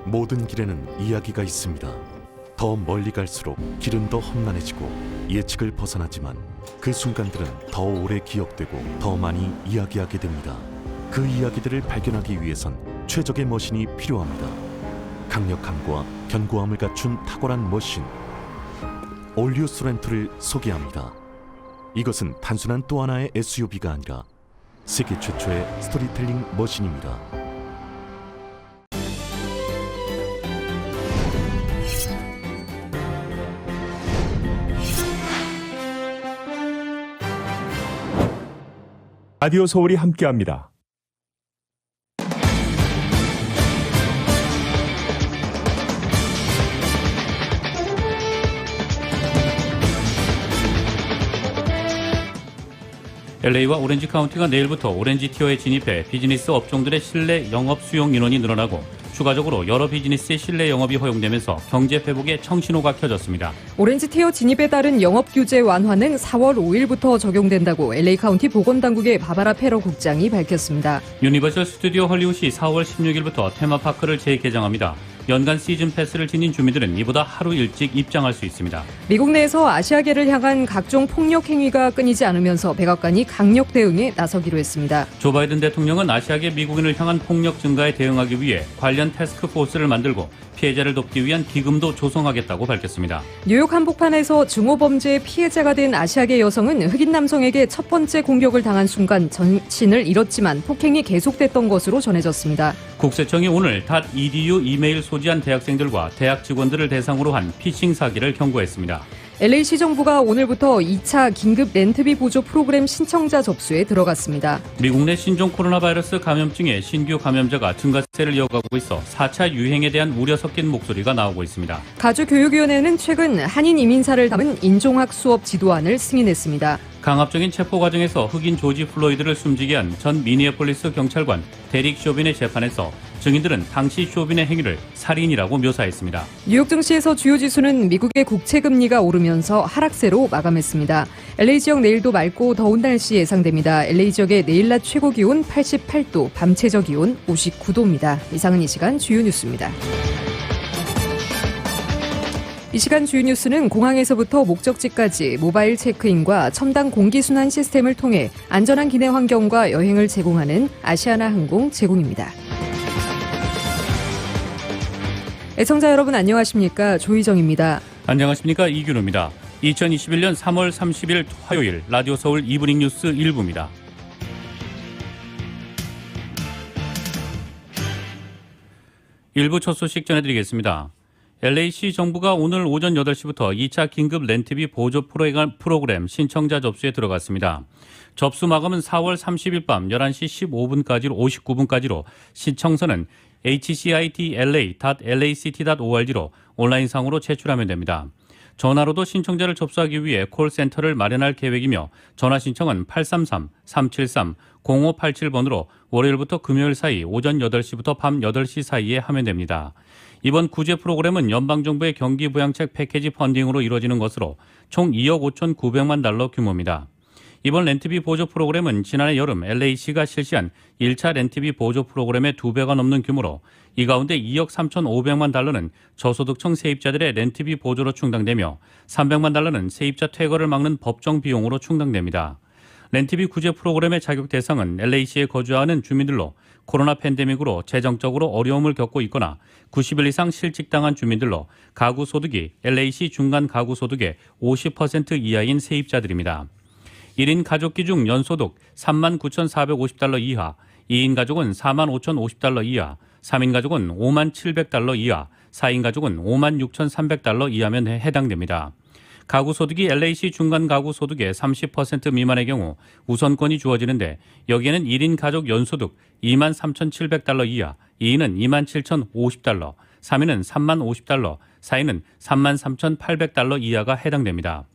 모든 길에는 이야기가 있습니다. 더 멀리 갈수록 길은 더 험난해지고 예측을 벗어나지만 그 순간들은 더 오래 기억되고 더 많이 이야기하게 됩니다. 그 이야기들을 발견하기 위해선 최적의 머신이 필요합니다. 강력함과 견고함을 갖춘 탁월한 머신 올류 소렌토를 소개합니다. 이것은 단순한 또 하나의 SUV가 아니라 세계 최초의 스토리텔링 머신입니다. 라디오 서울이 함께합니다. LA와 오렌지 카운티가 내일부터 오렌지 티어에 진입해 비즈니스 업종들의 실내 영업 수용 인원이 늘어나고 추가적으로 여러 비즈니스의 실내 영업이 허용되면서 경제 회복에 청신호가 켜졌습니다. 오렌지 티어 진입에 따른 영업 규제 완화는 4월 5일부터 적용된다고 LA 카운티 보건당국의 바바라 페러 국장이 밝혔습니다. 유니버설 스튜디오 헐리우드시 4월 16일부터 테마파크를 재개장합니다. 연간 시즌 패스를 지닌 주민들은 이보다 하루 일찍 입장할 수 있습니다. 미국 내에서 아시아계를 향한 각종 폭력 행위가 끊이지 않으면서 백악관이 강력 대응에 나서기로 했습니다. 조 바이든 대통령은 아시아계 미국인을 향한 폭력 증가에 대응하기 위해 관련 태스크포스를 만들고 피해자를 돕기 위한 기금도 조성하겠다고 밝혔습니다. 뉴욕 한복판에서 증오범죄의 피해자가 된 아시아계 여성은 흑인 남성에게 첫 번째 공격을 당한 순간 정신을 잃었지만 폭행이 계속됐던 것으로 전해졌습니다. 국세청이 오늘 .edu 이메일 소지한 대학생들과 대학 직원들을 대상으로 한 피싱 사기를 경고했습니다. LA시 정부가 오늘부터 2차 긴급 렌트비 보조 프로그램 신청자 접수에 들어갔습니다. 미국 내 신종 코로나 바이러스 감염증의 신규 감염자가 증가세를 이어가고 있어 4차 유행에 대한 우려 섞인 목소리가 나오고 있습니다. 가주교육위원회는 최근 한인 이민사를 담은 인종학 수업 지도안을 승인했습니다. 강압적인 체포 과정에서 흑인 조지 플로이드를 숨지게 한 전 미니애폴리스 경찰관 데릭 쇼빈의 재판에서 증인들은 당시 쇼빈의 행위를 살인이라고 묘사했습니다. 뉴욕 증시에서 주요 지수는 미국의 국채 금리가 오르면서 하락세로 마감했습니다. LA 지역 내일도 맑고 더운 날씨 예상됩니다. LA 지역의 내일 낮 최고 기온 88도, 밤 최저 기온 59도입니다. 이상은 이 시간 주요 뉴스입니다. 이 시간 주요 뉴스는 공항에서부터 목적지까지 모바일 체크인과 첨단 공기순환 시스템을 통해 안전한 기내 환경과 여행을 제공하는 아시아나 항공 제공입니다. 애청자 여러분 안녕하십니까? 조희정입니다. 안녕하십니까? 이균호입니다. 2021년 3월 30일 화요일 라디오 서울 이브닝 뉴스 1부입니다. 일부 첫 소식 전해드리겠습니다. LA시 정부가 오늘 오전 8시부터 2차 긴급 렌트비 보조 프로그램 신청자 접수에 들어갔습니다. 접수 마감은 4월 30일 밤 11시 59분까지로 신청서는 hcitla.lact.org로 온라인상으로 제출하면 됩니다. 전화로도 신청자를 접수하기 위해 콜센터를 마련할 계획이며 전화 신청은 833-373-0587번으로 월요일부터 금요일 사이 오전 8시부터 밤 8시 사이에 하면 됩니다. 이번 구제 프로그램은 연방정부의 경기부양책 패키지 펀딩으로 이루어지는 것으로 총 2억 5,900만 달러 규모입니다. 이번 렌트비 보조 프로그램은 지난해 여름 LA시가 실시한 1차 렌트비 보조 프로그램의 2배가 넘는 규모로 이 가운데 2억 3,500만 달러는 저소득층 세입자들의 렌트비 보조로 충당되며 300만 달러는 세입자 퇴거를 막는 법정 비용으로 충당됩니다. 렌트비 구제 프로그램의 자격 대상은 LA시에 거주하는 주민들로 코로나 팬데믹으로 재정적으로 어려움을 겪고 있거나 90일 이상 실직당한 주민들로 가구 소득이 LA시 중간 가구 소득의 50% 이하인 세입자들입니다. 1인 가족기 중 연소득 39,450달러 이하, 2인 가족은 45,050달러 이하, 3인 가족은 57,700달러 이하, 4인 가족은 56,300달러 이하면 해당됩니다. 가구 소득이 LA시 중간 가구 소득의 30% 미만의 경우 우선권이 주어지는데 여기에는 1인 가족 연소득 23,700달러 이하, 2인은 27,050달러, 3인은 30,050달러, 4인은 33,800달러 이하가 해당됩니다.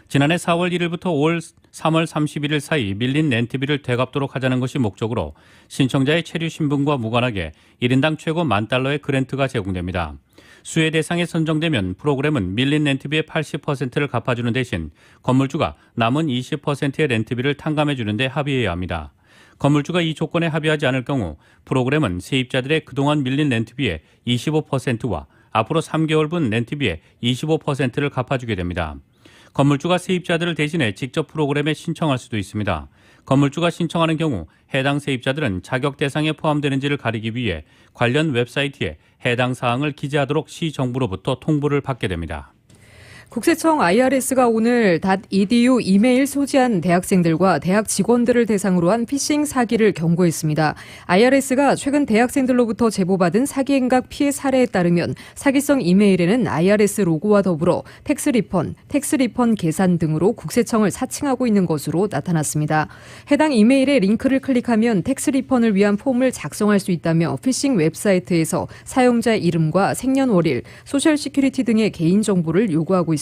지난해 4월 1일부터 올 3월 31일 사이 밀린 렌트비를 되갚도록 하자는 것이 목적으로 신청자의 체류 신분과 무관하게 1인당 최고 $10,000의 그랜트가 제공됩니다. 수혜 대상에 선정되면 프로그램은 밀린 렌트비의 80%를 갚아주는 대신 건물주가 남은 20%의 렌트비를 탕감해주는 데 합의해야 합니다. 건물주가 이 조건에 합의하지 않을 경우 프로그램은 세입자들의 그동안 밀린 렌트비의 25%와 앞으로 3개월분 렌트비의 25%를 갚아주게 됩니다. 건물주가 세입자들을 대신해 직접 프로그램에 신청할 수도 있습니다. 건물주가 신청하는 경우 해당 세입자들은 자격 대상에 포함되는지를 가리기 위해 관련 웹사이트에 해당 사항을 기재하도록 시정부로부터 통보를 받게 됩니다. 국세청 IRS가 오늘 .edu 이메일 소지한 대학생들과 대학 직원들을 대상으로 한 피싱 사기를 경고했습니다. IRS가 최근 대학생들로부터 제보받은 사기 행각 피해 사례에 따르면 사기성 이메일에는 IRS 로고와 더불어 텍스 리펀 계산 등으로 국세청을 사칭하고 있는 것으로 나타났습니다. 해당 이메일에 링크를 클릭하면 텍스 리펀을 위한 폼을 작성할 수 있다며 피싱 웹사이트에서 사용자 이름과 생년월일, 소셜시큐리티 등의 개인정보를 요구하고 있습니다.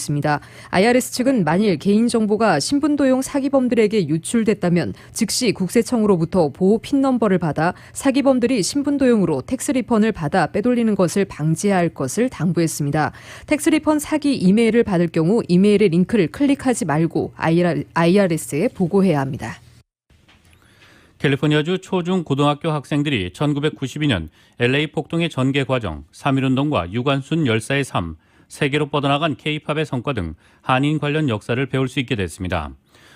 IRS 측은 만일 개인정보가 신분도용 사기범들에게 유출됐다면 즉시 국세청으로부터 보호 핀 넘버를 받아 사기범들이 신분도용으로 텍스 리펀을 받아 빼돌리는 것을 방지해야 할 것을 당부했습니다. 텍스 리펀 사기 이메일을 받을 경우 이메일의 링크를 클릭하지 말고 IRS에 보고해야 합니다. 캘리포니아주 초중 고등학교 학생들이 1992년 LA 폭동의 전개 과정, 3.1운동과 유관순 열사의 삶, 세계로 뻗어나간 K-팝의 성과 등 한인 관련 역사를 배울 수 있게 됐습니다.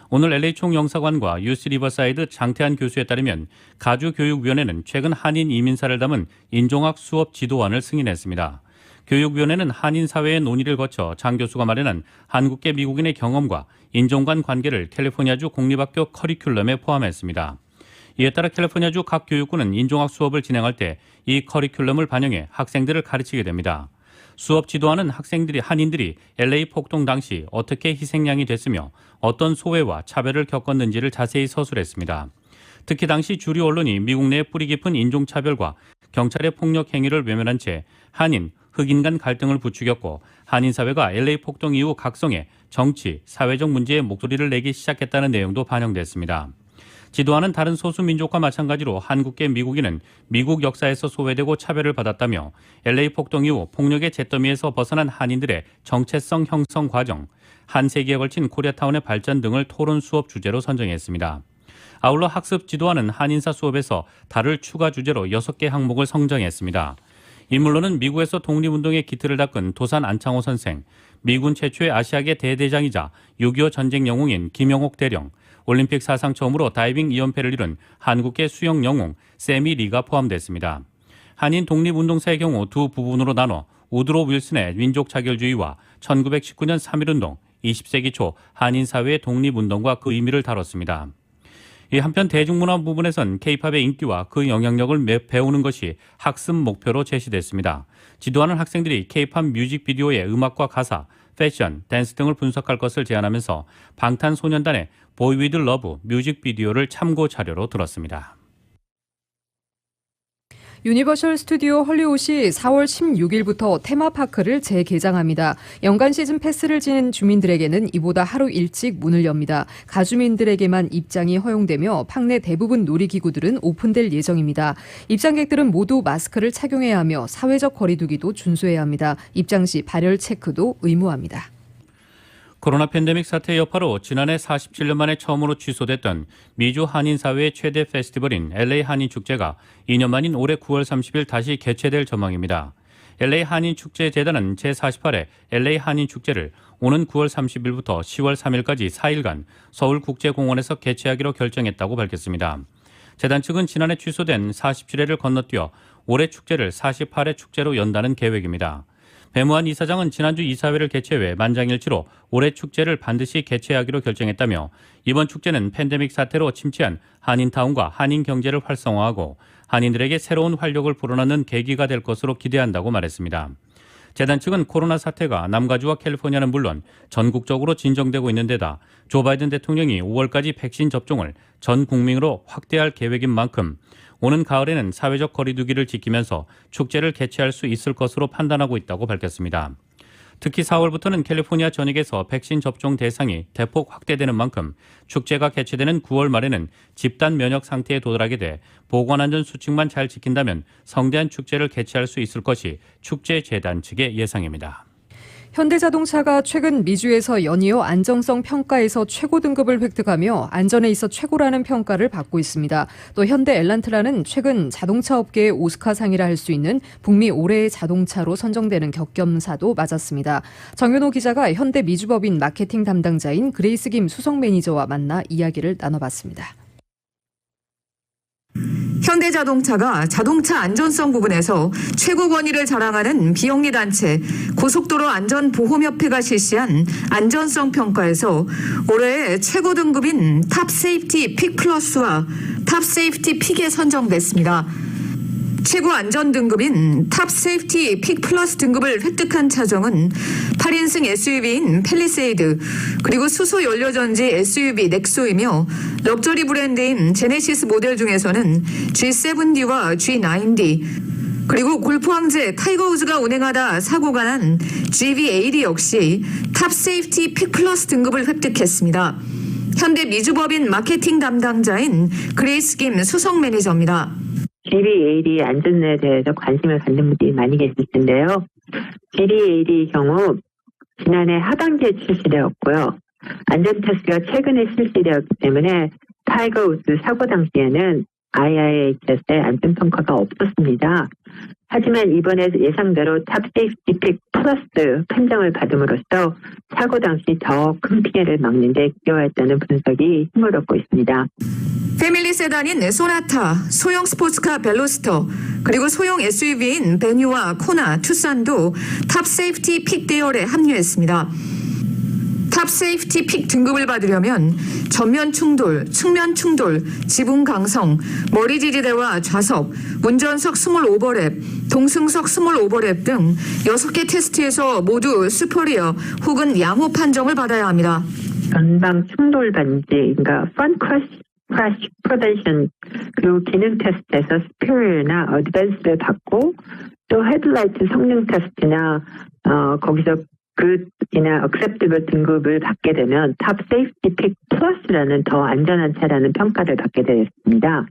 오늘 LA 총영사관과 UC 리버사이드 장태한 교수에 따르면 가주교육위원회는 최근 한인 이민사를 담은 인종학 수업 지도안을 승인했습니다. 교육위원회는 한인 사회의 논의를 거쳐 장 교수가 마련한 한국계 미국인의 경험과 인종 간 관계를 캘리포니아주 공립학교 커리큘럼에 포함했습니다. 이에 따라 캘리포니아주 각 교육부는 인종학 수업을 진행할 때 이 커리큘럼을 반영해 학생들을 가르치게 됩니다. 수업 지도안은 한인들이 LA 폭동 당시 어떻게 희생양이 됐으며 어떤 소외와 차별을 겪었는지를 자세히 서술했습니다. 특히 당시 주류 언론이 미국 내 뿌리 깊은 인종차별과 경찰의 폭력 행위를 외면한 채 한인, 흑인 간 갈등을 부추겼고 한인 사회가 LA 폭동 이후 각성해 정치, 사회적 문제에 목소리를 내기 시작했다는 내용도 반영됐습니다. 지도안은 다른 소수민족과 마찬가지로 한국계 미국인은 미국 역사에서 소외되고 차별을 받았다며 LA 폭동 이후 폭력의 잿더미에서 벗어난 한인들의 정체성 형성 과정, 한 세기에 걸친 코리아타운의 발전 등을 토론 수업 주제로 선정했습니다. 아울러 학습 지도안은 한인사 수업에서 다룰 추가 주제로 6개 항목을 선정했습니다. 인물로는 미국에서 독립운동의 기틀을 닦은 도산 안창호 선생, 미군 최초의 아시아계 대대장이자 6.25 전쟁 영웅인 김영옥 대령, 올림픽 사상 처음으로 다이빙 2연패를 이룬 한국계 수영 영웅 세미 리가 포함됐습니다. 한인 독립운동사의 경우 두 부분으로 나눠 우드로 윌슨의 민족 자결주의와 1919년 3.1운동, 20세기 초 한인 사회의 독립운동과 그 의미를 다뤘습니다. 한편 대중문화 부분에선 K-팝의 인기와 그 영향력을 배우는 것이 학습 목표로 제시됐습니다. 지도하는 학생들이 K-팝 뮤직비디오의 음악과 가사, 패션, 댄스 등을 분석할 것을 제안하면서 방탄소년단의 보이 위드 러브 뮤직비디오를 참고 자료로 들었습니다. 유니버셜 스튜디오 헐리우드이 4월 16일부터 테마파크를 재개장합니다. 연간 시즌 패스를 지닌 주민들에게는 이보다 하루 일찍 문을 엽니다. 가주민들에게만 입장이 허용되며 팍 내 대부분 놀이기구들은 오픈될 예정입니다. 입장객들은 모두 마스크를 착용해야 하며 사회적 거리 두기도 준수해야 합니다. 입장 시 발열 체크도 의무합니다. 코로나 팬데믹 사태 여파로 지난해 47년 만에 처음으로 취소됐던 미주 한인사회의 최대 페스티벌인 LA 한인축제가 2년 만인 올해 9월 30일 다시 개최될 전망입니다. LA 한인축제재단은 제48회 LA 한인축제를 오는 9월 30일부터 10월 3일까지 4일간 서울국제공원에서 개최하기로 결정했다고 밝혔습니다. 재단 측은 지난해 취소된 47회를 건너뛰어 올해 축제를 48회 축제로 연다는 계획입니다. 배무한 이사장은 지난주 이사회를 개최 후에 만장일치로 올해 축제를 반드시 개최하기로 결정했다며 이번 축제는 팬데믹 사태로 침체한 한인타운과 한인 경제를 활성화하고 한인들에게 새로운 활력을 불어넣는 계기가 될 것으로 기대한다고 말했습니다. 재단 측은 코로나 사태가 남가주와 캘리포니아는 물론 전국적으로 진정되고 있는 데다 조 바이든 대통령이 5월까지 백신 접종을 전 국민으로 확대할 계획인 만큼 오는 가을에는 사회적 거리 두기를 지키면서 축제를 개최할 수 있을 것으로 판단하고 있다고 밝혔습니다. 특히 4월부터는 캘리포니아 전역에서 백신 접종 대상이 대폭 확대되는 만큼 축제가 개최되는 9월 말에는 집단 면역 상태에 도달하게 돼 보건안전 수칙만 잘 지킨다면 성대한 축제를 개최할 수 있을 것이 축제재단 측의 예상입니다. 현대자동차가 최근 미주에서 연이어 안정성 평가에서 최고 등급을 획득하며 안전에 있어 최고라는 평가를 받고 있습니다. 또 현대 엘란트라는 최근 자동차 업계의 오스카상이라 할 수 있는 북미 올해의 자동차로 선정되는 격겸사도 맞았습니다. 정윤호 기자가 현대 미주법인 마케팅 담당자인 그레이스 김 수석 매니저와 만나 이야기를 나눠봤습니다. 현대자동차가 자동차 안전성 부분에서 최고 권위를 자랑하는 비영리 단체 고속도로 안전보험협회가 실시한 안전성 평가에서 올해의 최고 등급인 탑 세이프티 픽 플러스와 탑 세이프티 픽에 선정됐습니다. 최고 안전 등급인 탑 세이프티 픽 플러스 등급을 획득한 차종은 8인승 SUV인 팰리세이드, 그리고 수소 연료전지 SUV 넥소이며 럭셔리 브랜드인 제네시스 모델 중에서는 G7D와 G9D, 그리고 골프 황제 타이거 우즈가 운행하다 사고가 난 GV80 역시 탑 세이프티 픽 플러스 등급을 획득했습니다. 현대 미주법인 마케팅 담당자인 그레이스 김 수석 매니저입니다. GV80 안전에 대해서 관심을 갖는 분들이 많이 계실 텐데요. GV80의 경우 지난해 하반기에 출시되었고요. 안전 테스트가 최근에 실시되었기 때문에 타이거 우즈 사고 당시에는 IIHS의 안전평가가 없었습니다. 하지만 이번에 예상대로 탑 세이프티 픽 플러스 판정을 받음으로써 사고 당시 더 큰 피해를 막는 데 기여했다는 분석이 힘을 얻고 있습니다. 패밀리 세단인 소나타, 소형 스포츠카 벨로스터, 그리고 소형 SUV인 베뉴와 코나, 투싼도 탑 세이프티 픽 대열에 합류했습니다. 탑 세이프티 픽 등급을 받으려면 전면 충돌, 측면 충돌, 지붕 강성, 머리 지지대와 좌석, 운전석 스몰 오버랩, 동승석 스몰 오버랩 등 6개 테스트에서 모두 슈퍼리어 혹은 양호 판정을 받아야 합니다. 전방 충돌 반지, 그러니까 front crash prevention, 그리고 기능 테스트에서 superior나 advance를 받고, 또 헤드라이트 성능 테스트나 거기서 굿이나 acceptable 등급을 받게 되면 탑 세이프티 픽 플러스라는 더 안전한 차라는 평가를 받게 되었습니다.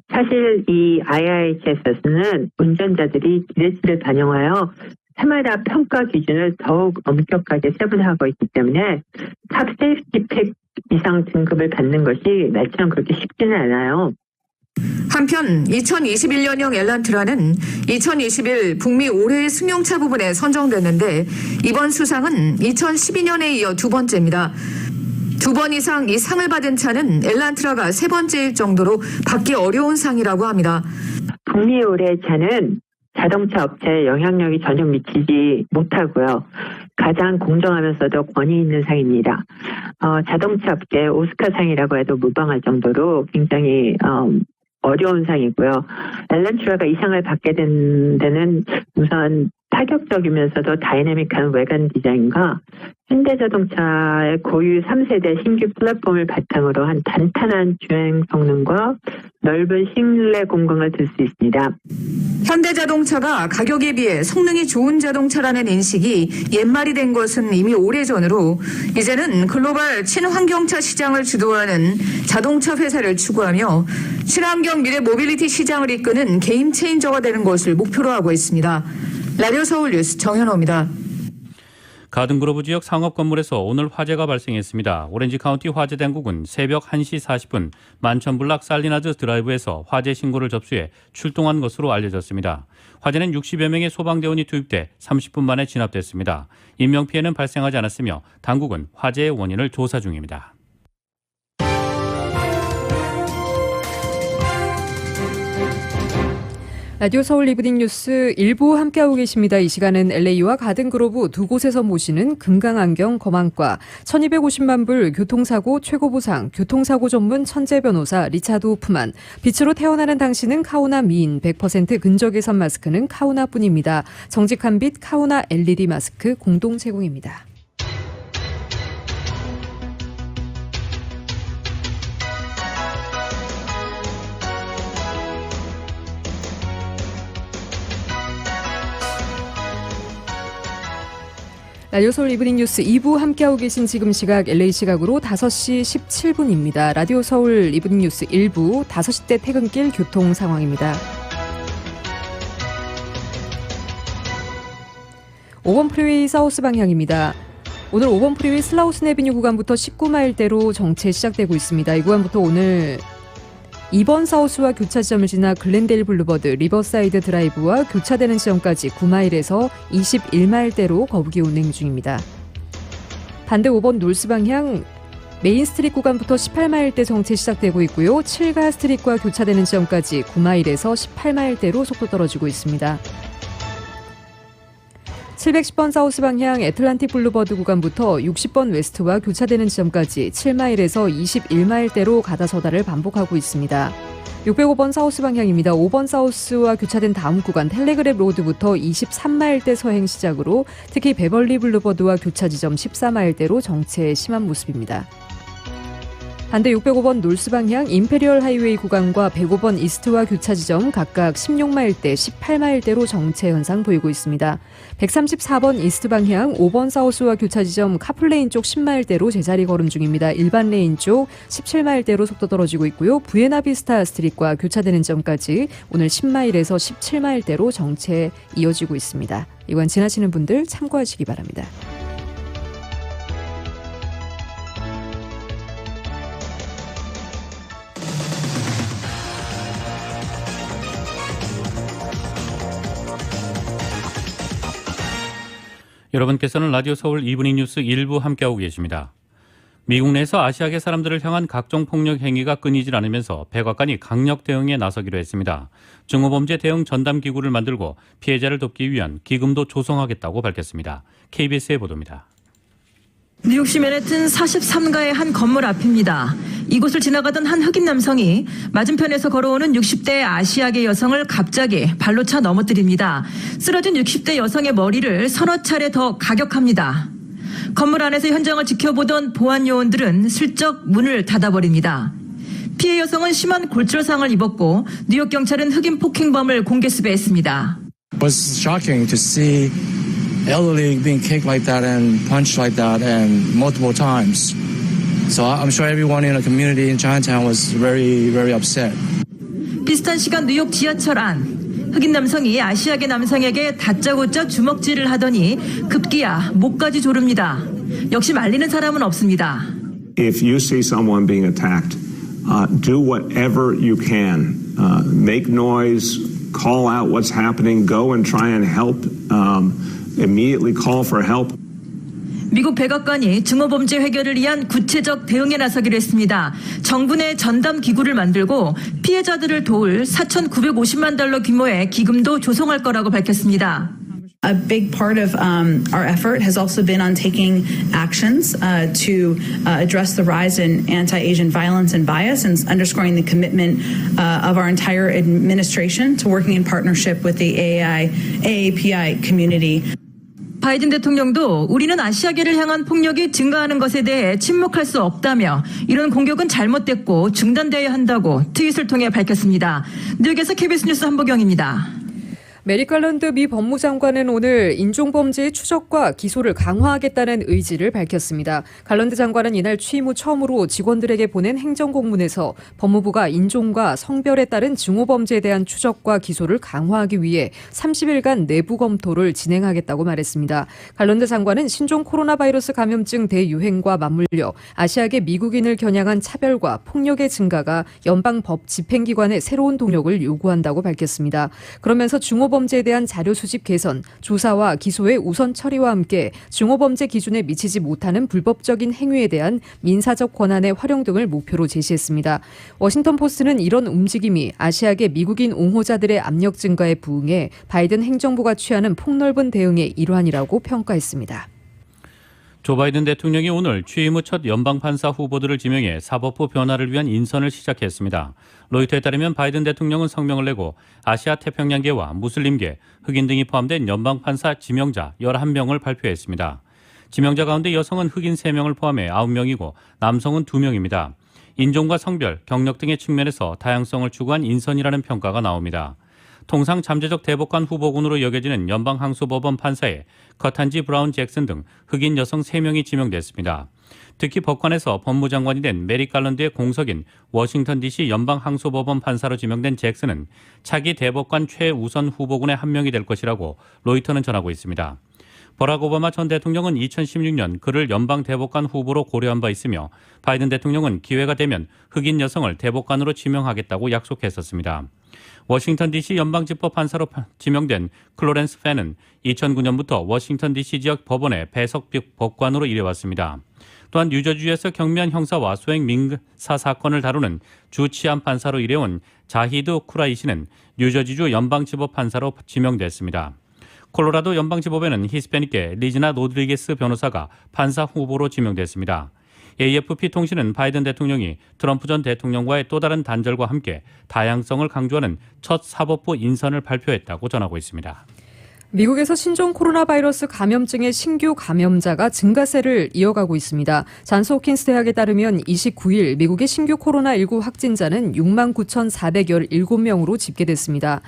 사실 이 IIHS는 운전자들이 기대치를 반영하여 해마다 평가 기준을 더욱 엄격하게 세분화하고 있기 때문에 탑 세이프티 픽 이상 등급을 받는 것이 말처럼 그렇게 쉽지는 않아요. 한편 2021년형 엘란트라는 2021 북미 올해의 승용차 부분에 선정됐는데 이번 수상은 2012년에 이어 두 번째입니다. 2번 이상 이 상을 받은 차는 엘란트라가 3번째일 정도로 받기 어려운 상이라고 합니다. 북미 올해의 차는 자동차 업체에 영향력이 전혀 미치지 못하고요. 가장 공정하면서도 권위 있는 상입니다. 자동차 업계 오스카상이라고 해도 무방할 정도로 굉장히 어려운 상이고요. 엘란트라가 이 상을 받게 된 데는 우선 파격적이면서도 다이내믹한 외관 디자인과 현대자동차의 고유 3세대 신규 플랫폼을 바탕으로 한 탄탄한 주행 성능과 넓은 실내 공간을 들 수 있습니다. 현대자동차가 가격에 비해 성능이 좋은 자동차라는 인식이 옛말이 된 것은 이미 오래전으로 이제는 글로벌 친환경차 시장을 주도하는 자동차 회사를 추구하며 친환경 미래 모빌리티 시장을 이끄는 게임 체인저가 되는 것을 목표로 하고 있습니다. 라디오 서울 뉴스 정현호입니다. 가든그로브 지역 상업 건물에서 오늘 화재가 발생했습니다. 오렌지 카운티 화재 당국은 새벽 1시 40분 만천블락 살리나즈 드라이브에서 화재 신고를 접수해 출동한 것으로 알려졌습니다. 화재는 60여 명의 소방대원이 투입돼 30분 만에 진압됐습니다. 인명피해는 발생하지 않았으며 당국은 화재의 원인을 조사 중입니다. 라디오 서울 이브닝 뉴스 일부 함께하고 계십니다. 이 시간은 LA와 가든그로브 두 곳에서 모시는 금강안경 검안과 1250만 불 교통사고 최고보상 교통사고 전문 천재 변호사 리차드 호프만, 빛으로 태어나는 당신은 카오나 미인 100% 근적외선 마스크는 카오나뿐입니다. 정직한 빛 카오나 LED 마스크 공동 제공입니다. 라디오 서울 이브닝 뉴스 2부 함께하고 계신 지금 시각 LA 시각으로 5시 17분입니다. 라디오 서울 이브닝 뉴스 1부 5시 대 퇴근길 교통 상황입니다. 5번 프리웨이 사우스 방향입니다. 오늘 5번 프리웨이 슬라우슨 애비뉴 구간부터 19마일대로 정체 시작되고 있습니다. 이 구간부터 오늘 2번 사우스와 교차 지점을 지나 글렌데일 블루버드, 리버사이드 드라이브와 교차되는 지점까지 9마일에서 21마일대로 거북이 운행 중입니다. 반대 5번 놀스 방향 메인 스트릿 구간부터 18마일대 정체 시작되고 있고요. 7가 스트릿과 교차되는 지점까지 9마일에서 18마일대로 속도 떨어지고 있습니다. 710번 사우스 방향 애틀란틱 블루버드 구간부터 60번 웨스트와 교차되는 지점까지 7마일에서 21마일대로 가다서다를 반복하고 있습니다. 605번 사우스 방향입니다. 5번 사우스와 교차된 다음 구간 텔레그랩 로드부터 23마일대 서행 시작으로 특히 베벌리 블루버드와 교차 지점 14마일대로 정체 심한 모습입니다. 반대 605번 놀스 방향 임페리얼 하이웨이 구간과 105번 이스트와 교차 지점 각각 16마일대, 18마일대로 정체 현상 보이고 있습니다. 134번 이스트 방향 5번 사우스와 교차 지점 카플레인 쪽 10마일대로 제자리 걸음 중입니다. 일반 레인 쪽 17마일대로 속도 떨어지고 있고요. 부에나비스타 스트릿과 교차되는 점까지 오늘 10마일에서 17마일대로 정체 이어지고 있습니다. 이건 지나시는 분들 참고하시기 바랍니다. 여러분께서는 라디오 서울 이브닝 뉴스 일부 함께하고 계십니다. 미국 내에서 아시아계 사람들을 향한 각종 폭력 행위가 끊이질 않으면서 백악관이 강력 대응에 나서기로 했습니다. 중어범죄 대응 전담기구를 만들고 피해자를 돕기 위한 기금도 조성하겠다고 밝혔습니다. KBS의 보도입니다. 뉴욕시 맨해튼 43가의 한 건물 앞입니다. 이곳을 지나가던 한 흑인 남성이 맞은편에서 걸어오는 60대 아시아계 여성을 갑자기 발로 차 넘어뜨립니다. 쓰러진 60대 여성의 머리를 서너 차례 더 가격합니다. 건물 안에서 현장을 지켜보던 보안 요원들은 슬쩍 문을 닫아버립니다. 피해 여성은 심한 골절상을 입었고 뉴욕 경찰은 흑인 폭행범을 공개 수배했습니다. It was shocking to see elderly being kicked like that and punched like that and multiple times. So I'm sure everyone in the community in Chinatown was very, very upset. 비슷한 시간 뉴욕 지하철 안 흑인 남성이 아시아계 남성에게 다짜고짜 주먹질을 하더니 급기야 목까지 조릅니다. 역시 말리는 사람은 없습니다. If you see someone being attacked, do whatever you can. Make noise, call out what's happening, go and try and help. Immediately call for help. 미국 백악관이 증오범죄 해결을 위한 구체적 대응에 나서기로 했습니다. 정부 내 전담 기구를 만들고 피해자들을 도울 4,950만 달러 규모의 기금도 조성할 거라고 밝혔습니다. A big part of our effort has also been on taking actions to address the rise in anti-Asian violence and bias and underscoring the commitment of our entire administration to working in partnership with the AAPI community. 바이든 대통령도 우리는 아시아계를 향한 폭력이 증가하는 것에 대해 침묵할 수 없다며 이런 공격은 잘못됐고 중단되어야 한다고 트윗을 통해 밝혔습니다. 뉴욕에서 KBS 뉴스 한보경입니다. 메릭 갈런드 미 법무장관은 오늘 인종범죄의 추적과 기소를 강화하겠다는 의지를 밝혔습니다. 갈런드 장관은 이날 취임 후 처음으로 직원들에게 보낸 행정공문에서 법무부가 인종과 성별에 따른 증오범죄에 대한 추적과 기소를 강화하기 위해 30일간 내부 검토를 진행하겠다고 말했습니다. 갈런드 장관은 신종 코로나 바이러스 감염증 대유행과 맞물려 아시아계 미국인을 겨냥한 차별과 폭력의 증가가 연방법 집행기관의 새로운 동력을 요구한다고 밝혔습니다. 그러면서 증오범죄에 대한 자료 수집 개선, 조사와 기소의 우선 처리와 함께 증오범죄 기준에 미치지 못하는 불법적인 행위에 대한 민사적 권한의 활용 등을 목표로 제시했습니다. 워싱턴 포스트는 이런 움직임이 아시아계 미국인 옹호자들의 압력 증가에 부응해 바이든 행정부가 취하는 폭넓은 대응의 일환이라고 평가했습니다. 조 바이든 대통령이 오늘 취임 후 첫 연방판사 후보들을 지명해 사법부 변화를 위한 인선을 시작했습니다. 로이터에 따르면 바이든 대통령은 성명을 내고 아시아 태평양계와 무슬림계, 흑인 등이 포함된 연방판사 지명자 11명을 발표했습니다. 지명자 가운데 여성은 흑인 3명을 포함해 9명이고 남성은 2명입니다. 인종과 성별, 경력 등의 측면에서 다양성을 추구한 인선이라는 평가가 나옵니다. 통상 잠재적 대법관 후보군으로 여겨지는 연방항소법원 판사에 커탄지 브라운 잭슨 등 흑인 여성 3명이 지명됐습니다. 특히 법관에서 법무장관이 된 메릭 갈런드의 공석인 워싱턴 DC 연방항소법원 판사로 지명된 잭슨은 차기 대법관 최우선 후보군의 한 명이 될 것이라고 로이터는 전하고 있습니다. 버락 오바마 전 대통령은 2016년 그를 연방 대법관 후보로 고려한 바 있으며 바이든 대통령은 기회가 되면 흑인 여성을 대법관으로 지명하겠다고 약속했었습니다. 워싱턴 DC 연방지법 판사로 지명된 클로렌스 팬은 2009년부터 워싱턴 DC 지역 법원의 배석 법관으로 일해왔습니다. 또한 뉴저지주에서 경미한 형사와 소행 민사 사건을 다루는 주 치안 판사로 일해온 자히드 쿠라이시는 뉴저지주 연방지법 판사로 지명됐습니다. 콜로라도 연방지법에는 히스패닉계 리즈나 로드리게스 변호사가 판사 후보로 지명됐습니다. AFP 통신은 바이든 대통령이 트럼프 전 대통령과의 또 다른 단절과 함께 다양성을 강조하는 첫 사법부 인선을 발표했다고 전하고 있습니다. 미국에서 신종 코로나 바이러스 감염증의 신규 감염자가 증가세를 이어가고 있습니다. 잔스 호킨스 대학에 따르면 29일 미국의 신규 코로나19 확진자는 69,417명으로 집계됐습니다.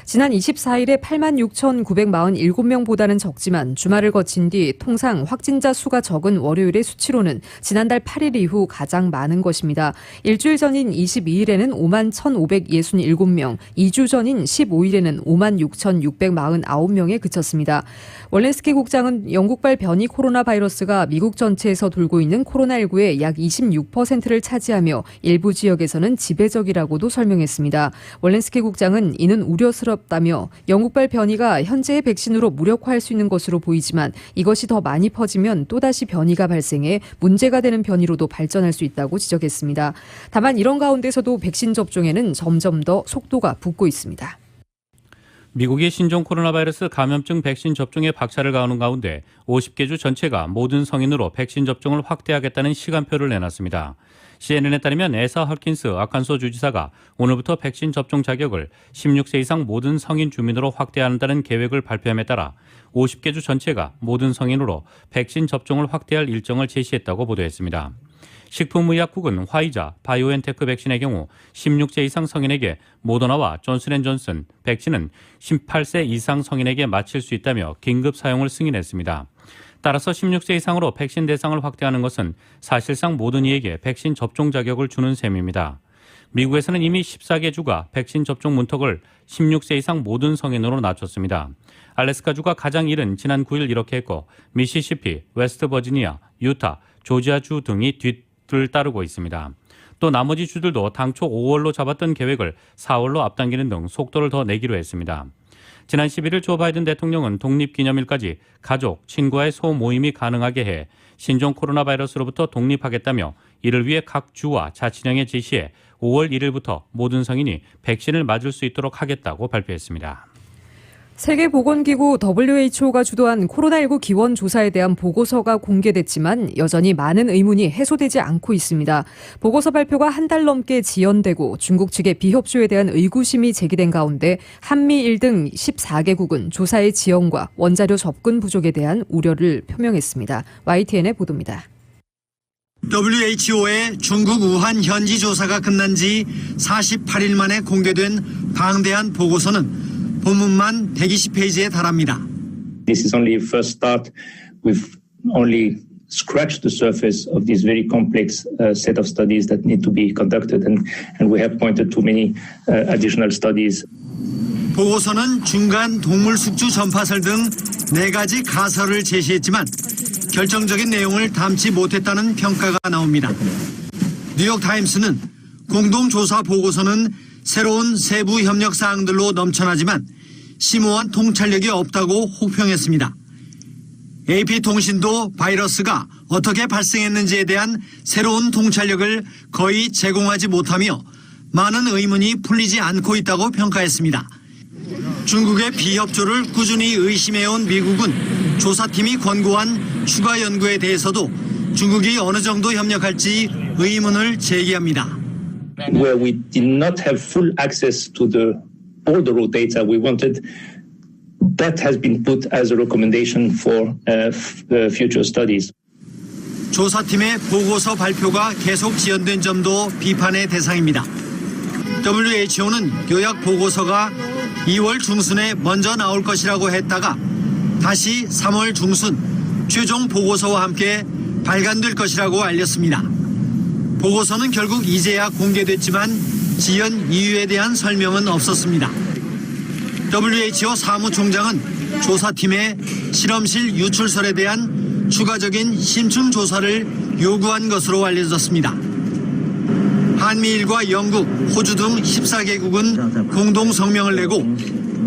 지난 24일에 86,947명보다는 적지만 주말을 거친 뒤 통상 확진자 수가 적은 월요일의 수치로는 지난달 8일 이후 가장 많은 것입니다. 일주일 전인 22일에는 51,567명, 2주 전인 15일에는 56,649명에 그쳤습니다. 월렌스키 국장은 영국발 변이 코로나 바이러스가 미국 전체에서 돌고 있는 코로나19의 약 26%를 차지하며 일부 지역에서는 지배적이라고도 설명했습니다. 월렌스키 국장은 이는 우려스럽다며 영국발 변이가 현재의 백신으로 무력화할 수 있는 것으로 보이지만 이것이 더 많이 퍼지면 또다시 변이가 발생해 문제가 되는 변이로도 발전할 수 있다고 지적했습니다. 다만 이런 가운데서도 백신 접종에는 점점 더 속도가 붙고 있습니다. 미국이 신종 코로나 바이러스 감염증 백신 접종에 박차를 가하는 가운데 50개 주 전체가 모든 성인으로 백신 접종을 확대하겠다는 시간표를 내놨습니다. CNN에 따르면 에사 헐킨스 아칸소 주지사가 오늘부터 백신 접종 자격을 16세 이상 모든 성인 주민으로 확대한다는 계획을 발표함에 따라 50개 주 전체가 모든 성인으로 백신 접종을 확대할 일정을 제시했다고 보도했습니다. 식품의약국은 화이자, 바이오엔테크 백신의 경우 16세 이상 성인에게 모더나와 존슨앤존슨 백신은 18세 이상 성인에게 맞힐 수 있다며 긴급 사용을 승인했습니다. 따라서 16세 이상으로 백신 대상을 확대하는 것은 사실상 모든 이에게 백신 접종 자격을 주는 셈입니다. 미국에서는 이미 14개 주가 백신 접종 문턱을 16세 이상 모든 성인으로 낮췄습니다. 알래스카주가 가장 이른 지난 9일 이렇게 했고 미시시피, 웨스트버지니아, 유타, 조지아주 등이 뒤를 따르고 있습니다. 또 나머지 주들도 당초 5월로 잡았던 계획을 4월로 앞당기는 등 속도를 더 내기로 했습니다. 지난 11일 조 바이든 대통령은 독립기념일까지 가족, 친구와의 소모임이 가능하게 해 신종 코로나 바이러스로부터 독립하겠다며 이를 위해 각 주와 자치령에 지시해 5월 1일부터 모든 성인이 백신을 맞을 수 있도록 하겠다고 발표했습니다. 세계보건기구 WHO가 주도한 코로나19 기원 조사에 대한 보고서가 공개됐지만 여전히 많은 의문이 해소되지 않고 있습니다. 보고서 발표가 한 달 넘게 지연되고 중국 측의 비협조에 대한 의구심이 제기된 가운데 한미일 등 14개국은 조사의 지연과 원자료 접근 부족에 대한 우려를 표명했습니다. YTN의 보도입니다. WHO의 중국 우한 현지 조사가 끝난 지 48일 만에 공개된 방대한 보고서는 본문만 120페이지에 달합니다. This is only a first start. We've only scratched the surface of this very complex set of studies that need to be conducted, and we have pointed to many additional studies. 보고서는 중간 동물 숙주 전파설 등 4가지 가설을 제시했지만 결정적인 내용을 담지 못했다는 평가가 나옵니다. 뉴욕타임스는 공동조사 보고서는 새로운 세부 협력 사항들로 넘쳐나지만 심오한 통찰력이 없다고 혹평했습니다. AP통신도 바이러스가 어떻게 발생했는지에 대한 새로운 통찰력을 거의 제공하지 못하며 많은 의문이 풀리지 않고 있다고 평가했습니다. 중국의 비협조를 꾸준히 의심해온 미국은 조사팀이 권고한 추가 연구에 대해서도 중국이 어느 정도 협력할지 의문을 제기합니다. Where we did not have full access to all the raw data we wanted, that has been put as a recommendation for future studies. 조사팀의 보고서 발표가 계속 지연된 점도 비판의 대상입니다. WHO는 요약 보고서가 2월 중순에 먼저 나올 것이라고 했다가 다시 3월 중순 최종 보고서와 함께 발간될 것이라고 알렸습니다. 보고서는 결국 이제야 공개됐지만 지연 이유에 대한 설명은 없었습니다. WHO 사무총장은 조사팀의 실험실 유출설에 대한 추가적인 심층 조사를 요구한 것으로 알려졌습니다. 한미일과 영국, 호주 등 14개국은 공동 성명을 내고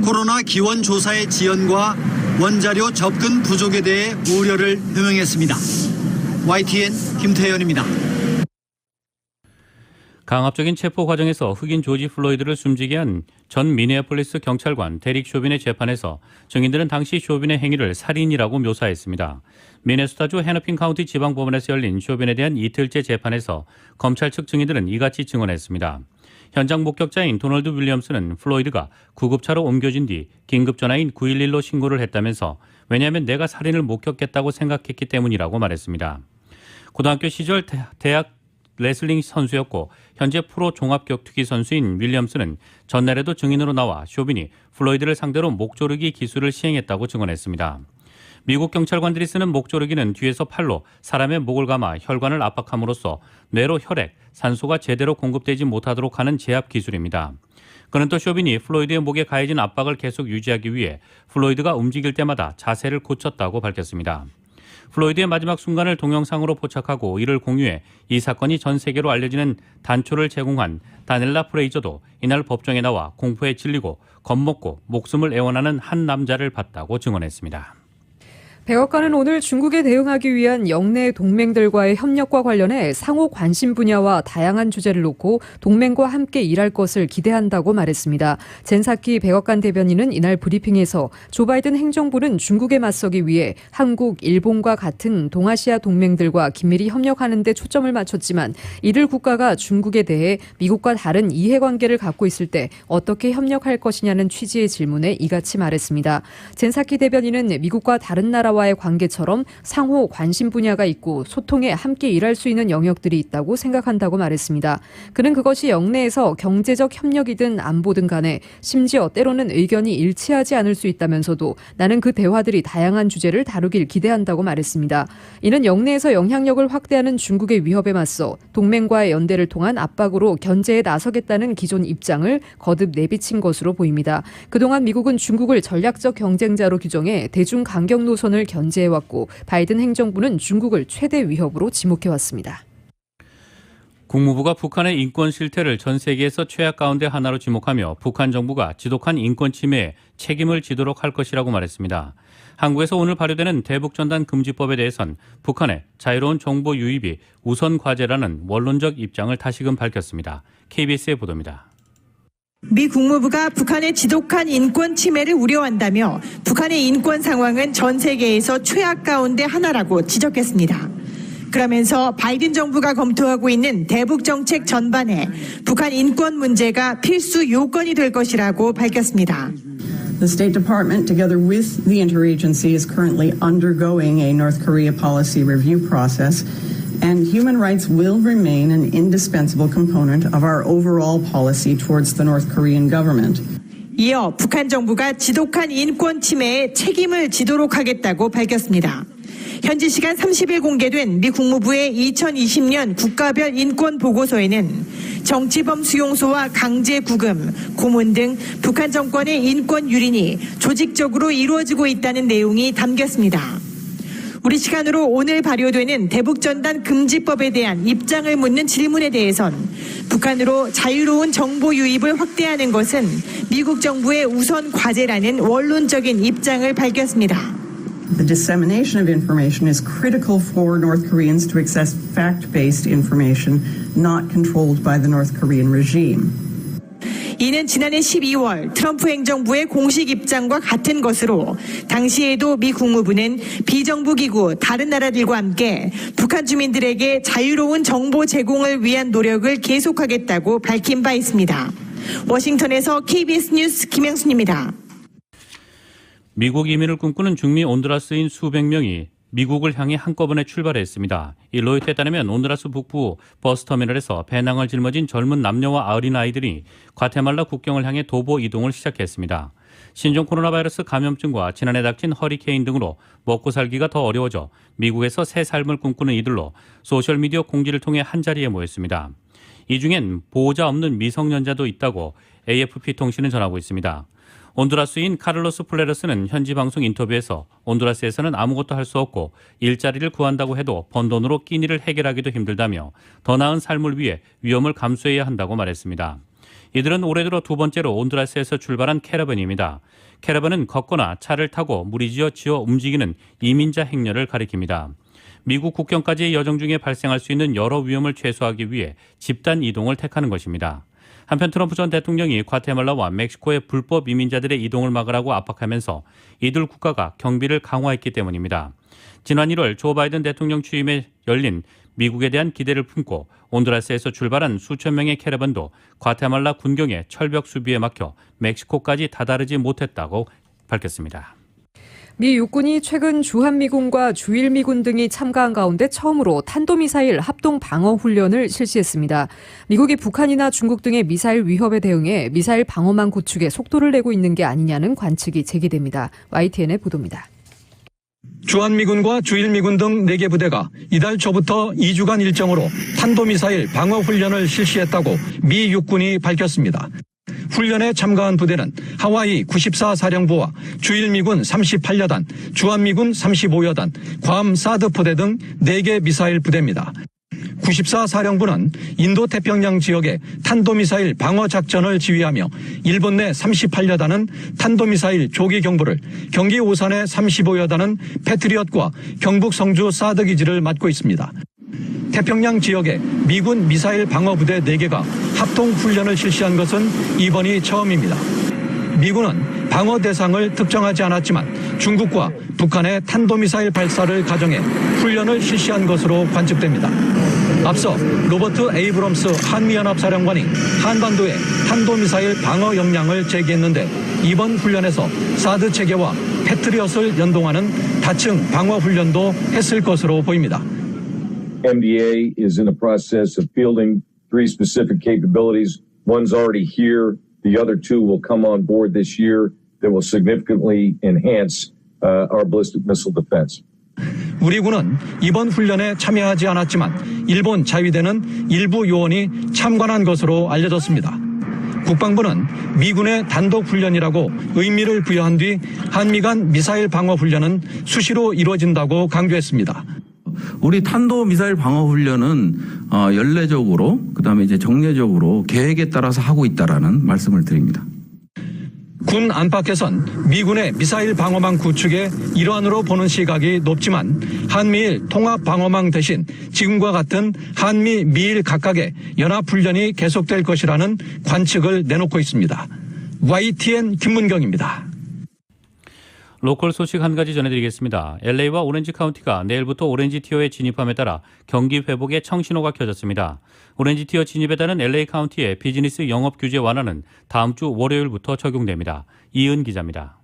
코로나 기원 조사의 지연과 원자료 접근 부족에 대해 우려를 표명했습니다. YTN 김태현입니다. 강압적인 체포 과정에서 흑인 조지 플로이드를 숨지게 한 전 미네아폴리스 경찰관 데릭 쇼빈의 재판에서 증인들은 당시 쇼빈의 행위를 살인이라고 묘사했습니다. 미네소타주 헤너핀 카운티 지방법원에서 열린 쇼빈에 대한 이틀째 재판에서 검찰 측 증인들은 이같이 증언했습니다. 현장 목격자인 도널드 윌리엄스는 플로이드가 구급차로 옮겨진 뒤 긴급전화인 911로 신고를 했다면서 왜냐하면 내가 살인을 목격했다고 생각했기 때문이라고 말했습니다. 고등학교 시절 대학 레슬링 선수였고 현재 프로 종합격투기 선수인 윌리엄스는 전날에도 증인으로 나와 쇼빈이 플로이드를 상대로 목조르기 기술을 시행했다고 증언했습니다. 미국 경찰관들이 쓰는 목조르기는 뒤에서 팔로 사람의 목을 감아 혈관을 압박함으로써 뇌로 혈액, 산소가 제대로 공급되지 못하도록 하는 제압 기술입니다. 그는 또 쇼빈이 플로이드의 목에 가해진 압박을 계속 유지하기 위해 플로이드가 움직일 때마다 자세를 고쳤다고 밝혔습니다. 플로이드의 마지막 순간을 동영상으로 포착하고 이를 공유해 이 사건이 전 세계로 알려지는 단초를 제공한 다넬라 프레이저도 이날 법정에 나와 공포에 질리고 겁먹고 목숨을 애원하는 한 남자를 봤다고 증언했습니다. 백악관은 오늘 중국에 대응하기 위한 영내 동맹들과의 협력과 관련해 상호 관심 분야와 다양한 주제를 놓고 동맹과 함께 일할 것을 기대한다고 말했습니다. 젠사키 백악관 대변인은 이날 브리핑에서 조 바이든 행정부는 중국에 맞서기 위해 한국, 일본과 같은 동아시아 동맹들과 긴밀히 협력하는 데 초점을 맞췄지만 이들 국가가 중국에 대해 미국과 다른 이해관계를 갖고 있을 때 어떻게 협력할 것이냐는 취지의 질문에 이같이 말했습니다. 젠사키 대변인은 미국과 다른 나라와 와의 관계처럼 상호 관심 분야가 있고 소통에 함께 일할 수 있는 영역들이 있다고 생각한다고 말했습니다. 그는 그것이 영내에서 경제적 협력이든 안보든 간에 심지어 때로는 의견이 일치하지 않을 수 있다면서도 나는 그 대화들이 다양한 주제를 다루길 기대한다고 말했습니다. 이는 영내에서 영향력을 확대하는 중국의 위협에 맞서 동맹과의 연대를 통한 압박으로 견제에 나서겠다는 기존 입장을 거듭 내비친 것으로 보입니다. 그동안 미국은 중국을 전략적 경쟁자로 규정해 대중 강경 노선을 견제해왔고 바이든 행정부는 중국을 최대 위협으로 지목해왔습니다. 국무부가 북한의 인권 실태를 전 세계에서 최악 가운데 하나로 지목하며 북한 정부가 지독한 인권 침해에 책임을 지도록 할 것이라고 말했습니다. 한국에서 오늘 발효되는 대북전단 금지법에 대해선 북한의 자유로운 정보 유입이 우선 과제라는 원론적 입장을 다시금 밝혔습니다. KBS의 보도입니다. 미 국무부가 북한의 지독한 인권 침해를 우려한다며 북한의 인권 상황은 전 세계에서 최악 가운데 하나라고 지적했습니다. 그러면서 바이든 정부가 검토하고 있는 대북 정책 전반에 북한 인권 문제가 필수 요건이 될 것이라고 밝혔습니다. The State Department, together with the interagency, is currently undergoing a North Korea policy review process. And human rights will remain an indispensable component of our overall policy towards the North Korean government. 이어 북한 정부가 지독한 인권 침해에 책임을 지도록 하겠다고 밝혔습니다. 현지 시간 30일 공개된 미 국무부의 2020년 국가별 인권 보고서에는 정치범 수용소와 강제 구금, 고문 등 북한 정권의 인권 유린이 조직적으로 이루어지고 있다는 내용이 담겼습니다. 우리 시간으로 오늘 발효되는 대북전단 금지법에 대한 입장을 묻는 질문에 대해선 북한으로 자유로운 정보 유입을 확대하는 것은 미국 정부의 우선 과제라는 원론적인 입장을 밝혔습니다. The dissemination of information is critical for North Koreans to access fact-based information not controlled by the North Korean regime. 이는 지난해 12월 트럼프 행정부의 공식 입장과 같은 것으로 당시에도 미 국무부는 비정부기구 다른 나라들과 함께 북한 주민들에게 자유로운 정보 제공을 위한 노력을 계속하겠다고 밝힌 바 있습니다. 워싱턴에서 KBS 뉴스 김영순입니다. 미국 이민을 꿈꾸는 중미 온두라스인 수백 명이 미국을 향해 한꺼번에 출발했습니다. 이 로이터에 따르면 온두라스 북부 버스터미널에서 배낭을 짊어진 젊은 남녀와 어린아이들이 과테말라 국경을 향해 도보 이동을 시작했습니다. 신종 코로나 바이러스 감염증과 지난해 닥친 허리케인 등으로 먹고 살기가 더 어려워져 미국에서 새 삶을 꿈꾸는 이들로 소셜미디어 공지를 통해 한자리에 모였습니다. 이 중엔 보호자 없는 미성년자도 있다고 AFP 통신은 전하고 있습니다. 온두라스인 카를로스 플레르스는 현지 방송 인터뷰에서 온두라스에서는 아무것도 할 수 없고 일자리를 구한다고 해도 번 돈으로 끼니를 해결하기도 힘들다며 더 나은 삶을 위해 위험을 감수해야 한다고 말했습니다. 이들은 올해 들어 두 번째로 온두라스에서 출발한 캐러밴입니다. 캐러밴은 걷거나 차를 타고 무리지어 움직이는 이민자 행렬을 가리킵니다. 미국 국경까지의 여정 중에 발생할 수 있는 여러 위험을 최소화하기 위해 집단 이동을 택하는 것입니다. 한편 트럼프 전 대통령이 과테말라와 멕시코의 불법 이민자들의 이동을 막으라고 압박하면서 이들 국가가 경비를 강화했기 때문입니다. 지난 1월 조 바이든 대통령 취임에 열린 미국에 대한 기대를 품고 온두라스에서 출발한 수천 명의 캐러밴도 과테말라 군경의 철벽 수비에 막혀 멕시코까지 다다르지 못했다고 밝혔습니다. 미 육군이 최근 주한미군과 주일미군 등이 참가한 가운데 처음으로 탄도미사일 합동 방어 훈련을 실시했습니다. 미국이 북한이나 중국 등의 미사일 위협에 대응해 미사일 방어망 구축에 속도를 내고 있는 게 아니냐는 관측이 제기됩니다. YTN의 보도입니다. 주한미군과 주일미군 등 4개 부대가 이달 초부터 2주간 일정으로 탄도미사일 방어 훈련을 실시했다고 미 육군이 밝혔습니다. 훈련에 참가한 부대는 하와이 94사령부와 주일미군 38여단, 주한미군 35여단, 괌 사드 포대 등 4개 미사일 부대입니다. 94사령부는 인도태평양 지역의 탄도미사일 방어 작전을 지휘하며 일본 내 38여단은 탄도미사일 조기 경보를, 경기 오산의 35여단은 패트리엇과 경북 성주 사드 기지를 맡고 있습니다. 태평양 지역에 미군 미사일 방어부대 4개가 합동 훈련을 실시한 것은 이번이 처음입니다. 미군은 방어 대상을 특정하지 않았지만 중국과 북한의 탄도미사일 발사를 가정해 훈련을 실시한 것으로 관측됩니다. 앞서 로버트 에이브럼스 한미연합사령관이 한반도의 탄도미사일 방어 역량을 제기했는데 이번 훈련에서 사드 체계와 패트리엇을 연동하는 다층 방어 훈련도 했을 것으로 보입니다. MDA is in the process of fielding 3 specific capabilities. One's already here. The other 2 will come on board this year that will significantly enhance our ballistic missile defense. 우리 군은 이번 훈련에 참여하지 않았지만 일본 자위대는 일부 요원이 참관한 것으로 알려졌습니다. 국방부는 미군의 단독 훈련이라고 의미를 부여한 뒤 한미 간 미사일 방어 훈련은 수시로 이루어진다고 강조했습니다. 우리 탄도미사일 방어훈련은 연례적으로 그다음에 이제 정례적으로 계획에 따라서 하고 있다라는 말씀을 드립니다. 군 안팎에선 미군의 미사일 방어망 구축의 일환으로 보는 시각이 높지만 한미일 통합 방어망 대신 지금과 같은 한미 미일 각각의 연합훈련이 계속될 것이라는 관측을 내놓고 있습니다. YTN 김문경입니다. 로컬 소식 한 가지 전해드리겠습니다. LA와 오렌지 카운티가 내일부터 오렌지 티어에 진입함에 따라 경기 회복에 청신호가 켜졌습니다. 오렌지 티어 진입에 따른 LA 카운티의 비즈니스 영업 규제 완화는 다음 주 월요일부터 적용됩니다. 이은 기자입니다.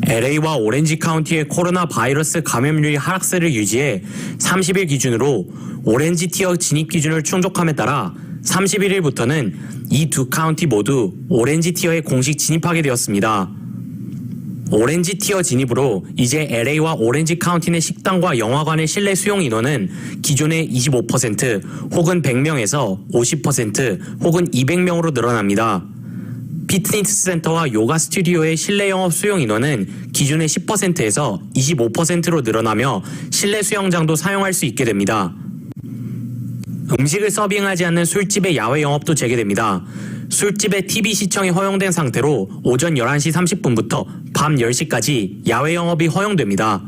LA와 오렌지 카운티의 코로나 바이러스 감염률이 하락세를 유지해 30일 기준으로 오렌지 티어 진입 기준을 충족함에 따라 31일부터는 이 두 카운티 모두 오렌지 티어에 공식 진입하게 되었습니다. 오렌지 티어 진입으로 이제 LA와 오렌지 카운티 내 식당과 영화관의 실내 수용 인원은 기존의 25% 혹은 100명에서 50% 혹은 200명으로 늘어납니다. 피트니스 센터와 요가 스튜디오의 실내 영업 수용 인원은 기존의 10%에서 25%로 늘어나며 실내 수영장도 사용할 수 있게 됩니다. 음식을 서빙하지 않는 술집의 야외 영업도 재개됩니다. 술집의 TV 시청이 허용된 상태로 오전 11시 30분부터 밤 10시까지 야외 영업이 허용됩니다.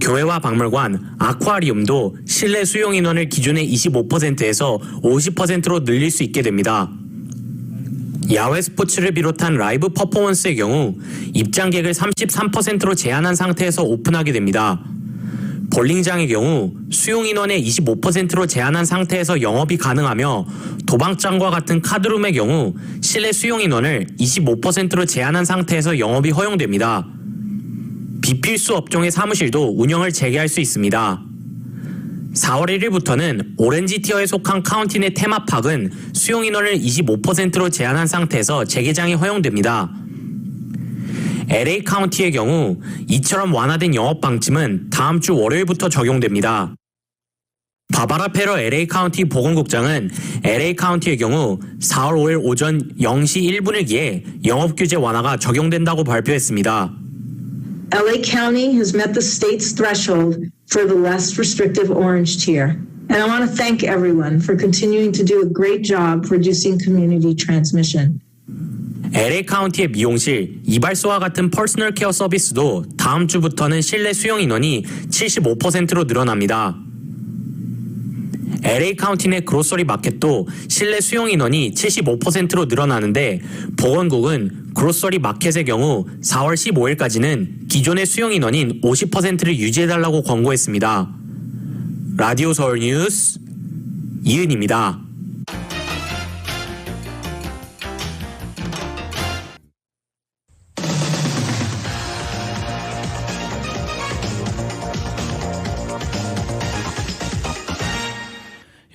교회와 박물관, 아쿠아리움도 실내 수용 인원을 기존의 25%에서 50%로 늘릴 수 있게 됩니다. 야외 스포츠를 비롯한 라이브 퍼포먼스의 경우 입장객을 33%로 제한한 상태에서 오픈하게 됩니다. 볼링장의 경우 수용 인원의 25%로 제한한 상태에서 영업이 가능하며 도박장과 같은 카드룸의 경우 실내 수용 인원을 25%로 제한한 상태에서 영업이 허용됩니다. 비필수 업종의 사무실도 운영을 재개할 수 있습니다. 4월 1일부터는 오렌지 티어에 속한 카운티 내 테마파크는 수용 인원을 25%로 제한한 상태에서 재개장이 허용됩니다. LA 카운티의 경우 이처럼 완화된 영업 방침은 다음 주 월요일부터 적용됩니다. 바바라 페러 LA 카운티 보건국장은 LA 카운티의 경우 4월 5일 오전 0시 1분을 기해 영업 규제 완화가 적용된다고 발표했습니다. LA County has met the state's threshold for the less restrictive orange tier. And I want to thank everyone for continuing to do a great job reducing community transmission. LA 카운티의 미용실, 이발소와 같은 퍼스널 케어 서비스도 다음 주부터는 실내 수용 인원이 75%로 늘어납니다. LA 카운티 내 그로서리 마켓도 실내 수용 인원이 75%로 늘어나는데 보건국은 그로서리 마켓의 경우 4월 15일까지는 기존의 수용 인원인 50%를 유지해달라고 권고했습니다. 라디오 서울 뉴스 이은입니다.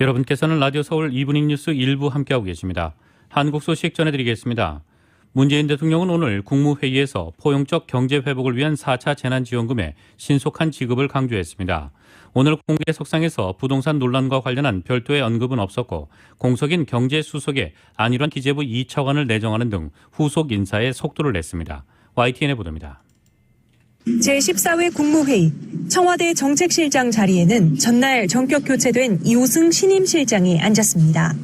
여러분께서는 라디오 서울 이브닝 뉴스 일부 함께하고 계십니다. 한국 소식 전해드리겠습니다. 문재인 대통령은 오늘 국무회의에서 포용적 경제 회복을 위한 4차 재난지원금의 신속한 지급을 강조했습니다. 오늘 공개 석상에서 부동산 논란과 관련한 별도의 언급은 없었고 공석인 경제수석에 안일환 기재부 2차관을 내정하는 등 후속 인사에 속도를 냈습니다. YTN의 보도입니다. 제14회 국무회의 청와대 정책실장 자리에는 전날 전격 교체된 이호승 신임실장이 앉았습니다.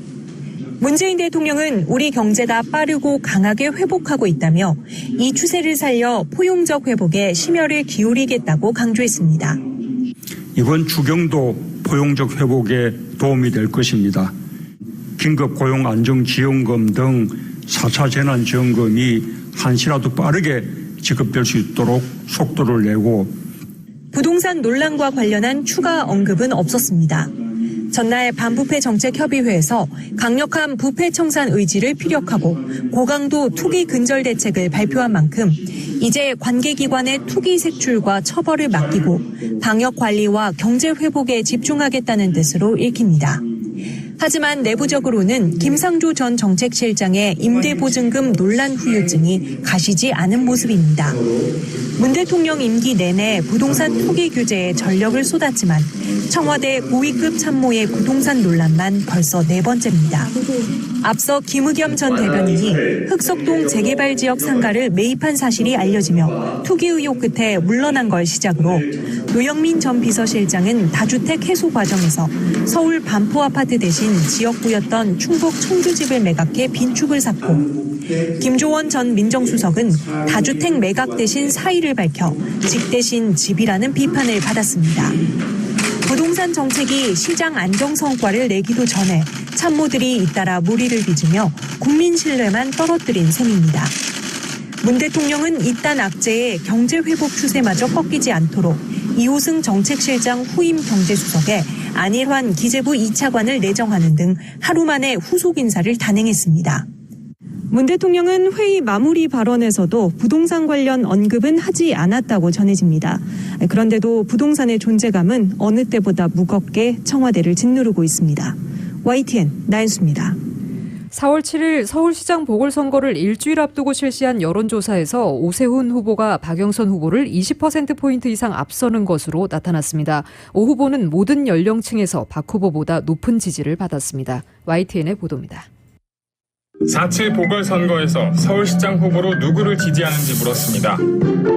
문재인 대통령은 우리 경제가 빠르고 강하게 회복하고 있다며 이 추세를 살려 포용적 회복에 심혈을 기울이겠다고 강조했습니다. 이번 추경도 포용적 회복에 도움이 될 것입니다. 긴급 고용 안정지원금 등 4차 재난지원금이 한시라도 빠르게 지급될 수 있도록 속도를 내고 부동산 논란과 관련한 추가 언급은 없었습니다. 전날 반부패 정책협의회에서 강력한 부패 청산 의지를 피력하고 고강도 투기 근절 대책을 발표한 만큼 이제 관계기관의 투기 색출과 처벌을 맡기고 방역 관리와 경제 회복에 집중하겠다는 뜻으로 읽힙니다. 하지만 내부적으로는 김상조 전 정책실장의 임대보증금 논란 후유증이 가시지 않은 모습입니다. 문 대통령 임기 내내 부동산 투기 규제에 전력을 쏟았지만 청와대 고위급 참모의 부동산 논란만 벌써 4번째입니다. 앞서 김의겸 전 대변인이 흑석동 재개발 지역 상가를 매입한 사실이 알려지며 투기 의혹 끝에 물러난 걸 시작으로 노영민 전 비서실장은 다주택 해소 과정에서 서울 반포 아파트 대신 지역구였던 충북 청주집을 매각해 빈축을 샀고 김조원 전 민정수석은 다주택 매각 대신 사의를 밝혀 집 대신 집이라는 비판을 받았습니다. 부동산 정책이 시장 안정 성과를 내기도 전에 참모들이 잇따라 무리를 빚으며 국민 신뢰만 떨어뜨린 셈입니다. 문 대통령은 이딴 악재에 경제 회복 추세마저 꺾이지 않도록 이호승 정책실장 후임 경제수석에 안일환 기재부 2차관을 내정하는 등 하루 만에 후속 인사를 단행했습니다. 문 대통령은 회의 마무리 발언에서도 부동산 관련 언급은 하지 않았다고 전해집니다. 그런데도 부동산의 존재감은 어느 때보다 무겁게 청와대를 짓누르고 있습니다. YTN 나연수입니다. 4월 7일 서울시장 보궐선거를 일주일 앞두고 실시한 여론조사에서 오세훈 후보가 박영선 후보를 20%포인트 이상 앞서는 것으로 나타났습니다. 오 후보는 모든 연령층에서 박 후보보다 높은 지지를 받았습니다. YTN의 보도입니다. 4.7 보궐선거에서 서울시장 후보로 누구를 지지하는지 물었습니다.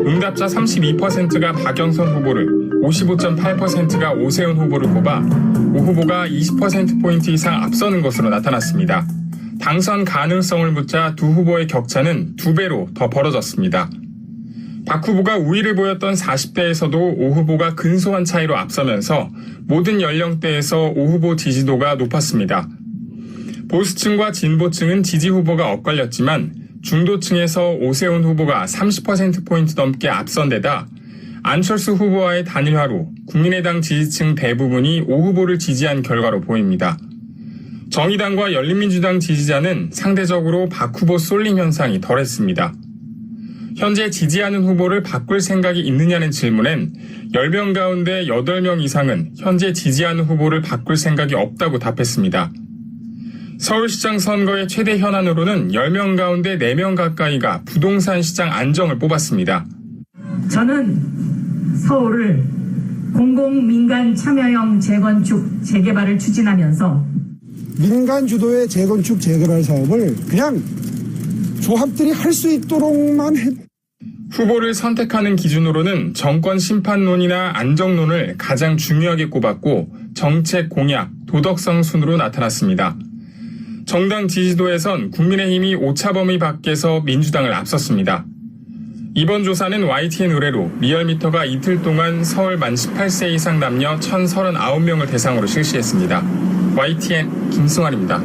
응답자 32%가 박영선 후보를, 55.8%가 오세훈 후보를 꼽아 오 후보가 20%포인트 이상 앞서는 것으로 나타났습니다. 당선 가능성을 묻자 두 후보의 격차는 2배로 더 벌어졌습니다. 박 후보가 우위를 보였던 40대에서도 오 후보가 근소한 차이로 앞서면서 모든 연령대에서 오 후보 지지도가 높았습니다. 보수층과 진보층은 지지 후보가 엇갈렸지만 중도층에서 오세훈 후보가 30%포인트 넘게 앞선 데다 안철수 후보와의 단일화로 국민의당 지지층 대부분이 오 후보를 지지한 결과로 보입니다. 정의당과 열린민주당 지지자는 상대적으로 박 후보 쏠림 현상이 덜했습니다. 현재 지지하는 후보를 바꿀 생각이 있느냐는 질문엔 10명 가운데 8명 이상은 현재 지지하는 후보를 바꿀 생각이 없다고 답했습니다. 서울시장 선거의 최대 현안으로는 10명 가운데 4명 가까이가 부동산 시장 안정을 뽑았습니다. 저는 서울을 공공민간 참여형 재건축 재개발을 추진하면서 민간 주도의 재건축 재개발 사업을 그냥 조합들이 할 수 있도록만 해. 후보를 선택하는 기준으로는 정권 심판론이나 안정론을 가장 중요하게 꼽았고 정책 공약, 도덕성 순으로 나타났습니다. 정당 지지도에선 국민의힘이 오차범위 밖에서 민주당을 앞섰습니다. 이번 조사는 YTN 의뢰로 리얼미터가 이틀 동안 서울 만 18세 이상 남녀 1,039명을 대상으로 실시했습니다. YTN 김승환입니다.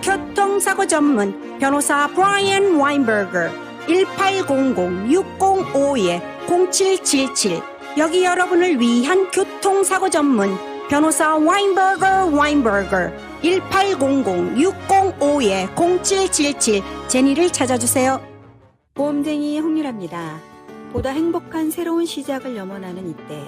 교통사고 전문 변호사 브라이언 와인버거 1800-605-0777 여기 여러분을 위한 교통사고 전문 변호사 와인버거 1800-605-0777 제니를 찾아주세요. 보험쟁이 홍유라입니다. 보다 행복한 새로운 시작을 염원하는 이때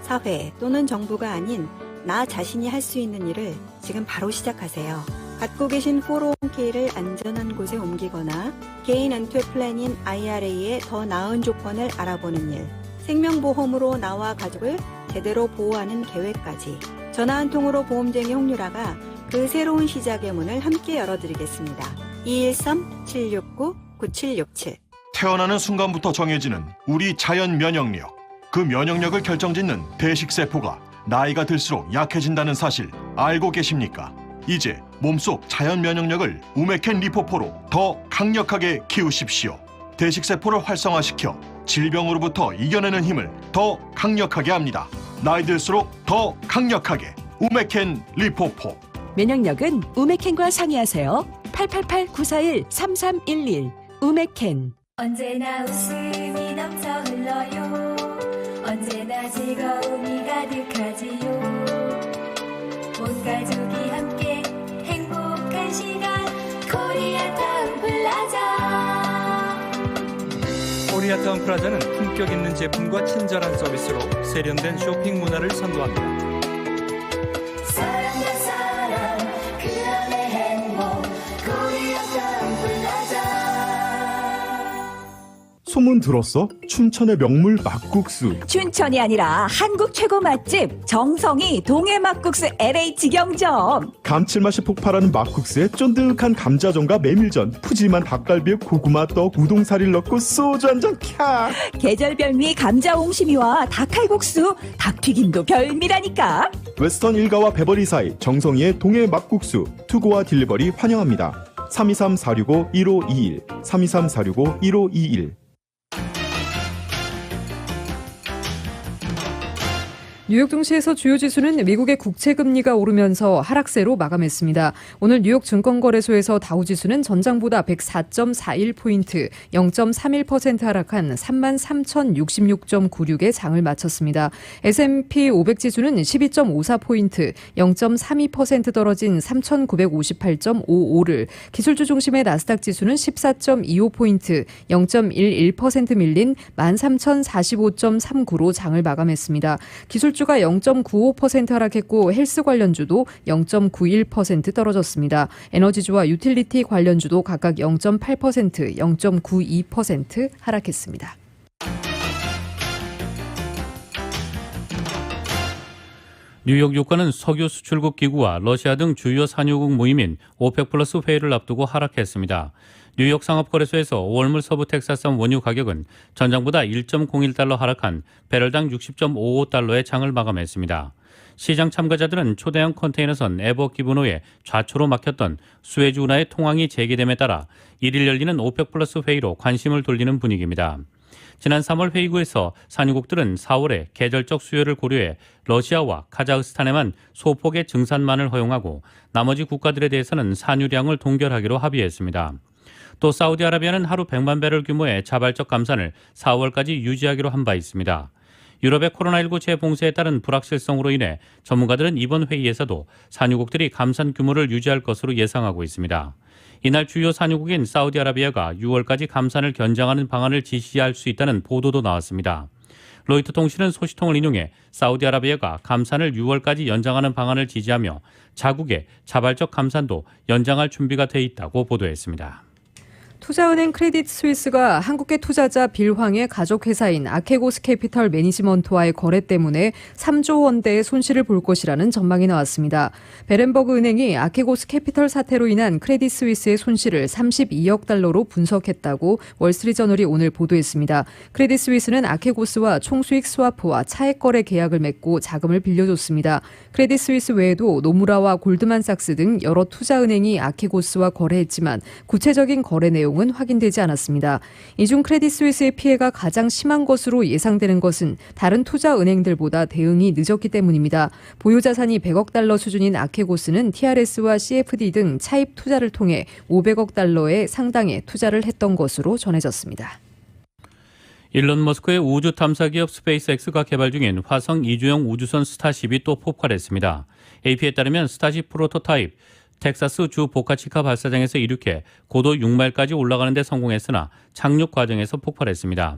사회 또는 정부가 아닌 나 자신이 할 수 있는 일을 지금 바로 시작하세요. 갖고 계신 401k를 안전한 곳에 옮기거나 개인 엔퇴 플랜인 IRA의 더 나은 조건을 알아보는 일, 생명보험으로 나와 가족을 제대로 보호하는 계획까지 전화 한 통으로 보험쟁이 홍유라가 그 새로운 시작의 문을 함께 열어드리겠습니다. 213-769-9767 태어나는 순간부터 정해지는 우리 자연 면역력. 그 면역력을 결정짓는 대식세포가 나이가 들수록 약해진다는 사실 알고 계십니까? 이제 몸속 자연 면역력을 우메켄 리포포로 더 강력하게 키우십시오. 대식세포를 활성화시켜 질병으로부터 이겨내는 힘을 더 강력하게 합니다. 나이 들수록 더 강력하게 우메켄 리포포. 면역력은 우메켄과 상의하세요. 888-941-3311 우메켄. 언제나 웃음이 넘쳐 흘러요. 언제나 즐거움이 가득하지요. 온 가족이 함께 행복한 시간 코리아타운 플라자. 코리아타운 플라자는 품격 있는 제품과 친절한 서비스로 세련된 쇼핑 문화를 선도합니다. 사랑과 사랑 그 안에 행복 코리아타운 플라자. 소문 들었어? 춘천의 명물 막국수. 춘천이 아니라 한국 최고 맛집 정성이 동해 막국수 LA 직영점. 감칠맛이 폭발하는 막국수에 쫀득한 감자전과 메밀전, 푸짐한 닭갈비에 고구마 떡, 우동사리를 넣고 소주 한잔 캬. 계절 별미 감자 옹심이와 닭칼국수, 닭튀김도 별미라니까. 웨스턴 일가와 베버리 사이 정성이의 동해 막국수. 투고와 딜리버리 환영합니다. 323-465-1521 323-465-1521. 뉴욕 증시에서 주요 지수는 미국의 국채 금리가 오르면서 하락세로 마감했습니다. 오늘 뉴욕 증권거래소에서 다우지수는 전장보다 104.41포인트, 0.31% 하락한 33,066.96에 장을 마쳤습니다. S&P 500지수는 12.54포인트, 0.32% 떨어진 3,958.55를, 기술주 중심의 나스닥 지수는 14.25포인트, 0.11% 밀린 13,045.39로 장을 마감했습니다. 기술주가 0.95% 하락했고 헬스 관련주도 0.91% 떨어졌습니다. 에너지주와 유틸리티 관련주도 각각 0.8%, 0.92% 하락했습니다. 뉴욕 유가는 석유 수출국 기구와 러시아 등 주요 산유국 모임인 오펙 플러스 회의를 앞두고 하락했습니다. 뉴욕 상업거래소에서 월물 서부 텍사스산 원유 가격은 전장보다 1.01달러 하락한 배럴당 60.55달러의 장을 마감했습니다. 시장 참가자들은 초대형 컨테이너선 에버 기브노에 좌초로 막혔던 수에즈 운하의 통항이 재개됨에 따라 1일 열리는 오펙 플러스 회의로 관심을 돌리는 분위기입니다. 지난 3월 회의구에서 산유국들은 4월에 계절적 수요를 고려해 러시아와 카자흐스탄에만 소폭의 증산만을 허용하고 나머지 국가들에 대해서는 산유량을 동결하기로 합의했습니다. 또 사우디아라비아는 하루 100만 배럴 규모의 자발적 감산을 4월까지 유지하기로 한 바 있습니다. 유럽의 코로나19 재봉쇄에 따른 불확실성으로 인해 전문가들은 이번 회의에서도 산유국들이 감산 규모를 유지할 것으로 예상하고 있습니다. 이날 주요 산유국인 사우디아라비아가 6월까지 감산을 견장하는 방안을 지시할 수 있다는 보도도 나왔습니다. 로이터 통신은 소식통을 인용해 사우디아라비아가 감산을 6월까지 연장하는 방안을 지지하며 자국의 자발적 감산도 연장할 준비가 돼 있다고 보도했습니다. 투자은행 크레딧 스위스가 한국계 투자자 빌황의 가족회사인 아케고스 캐피털 매니지먼트와의 거래 때문에 3조 원대의 손실을 볼 것이라는 전망이 나왔습니다. 베렌버그 은행이 아케고스 캐피털 사태로 인한 크레딧 스위스의 손실을 32억 달러로 분석했다고 월스트리트저널이 오늘 보도했습니다. 크레딧 스위스는 아케고스와 총수익 스와프와 차액 거래 계약을 맺고 자금을 빌려줬습니다. 크레딧 스위스 외에도 노무라와 골드만삭스 등 여러 투자은행이 아케고스와 거래했지만 구체적인 거래 내용은 확인되지 않았습니다. 이 중 크레딧 스위스의 피해가 가장 심한 것으로 예상되는 것은 다른 투자은행들보다 대응이 늦었기 때문입니다. 보유 자산이 100억 달러 수준인 아케고스는 TRS와 CFD 등 차입 투자를 통해 500억 달러의 상당의 투자를 했던 것으로 전해졌습니다. 일론 머스크의 우주 탐사 기업 스페이스X가 개발 중인 화성 이주용 우주선 스타쉽이 또 폭발했습니다. AP에 따르면 스타쉽 프로토타입 텍사스 주 보카치카 발사장에서 이륙해 고도 6마일까지 올라가는 데 성공했으나 착륙 과정에서 폭발했습니다.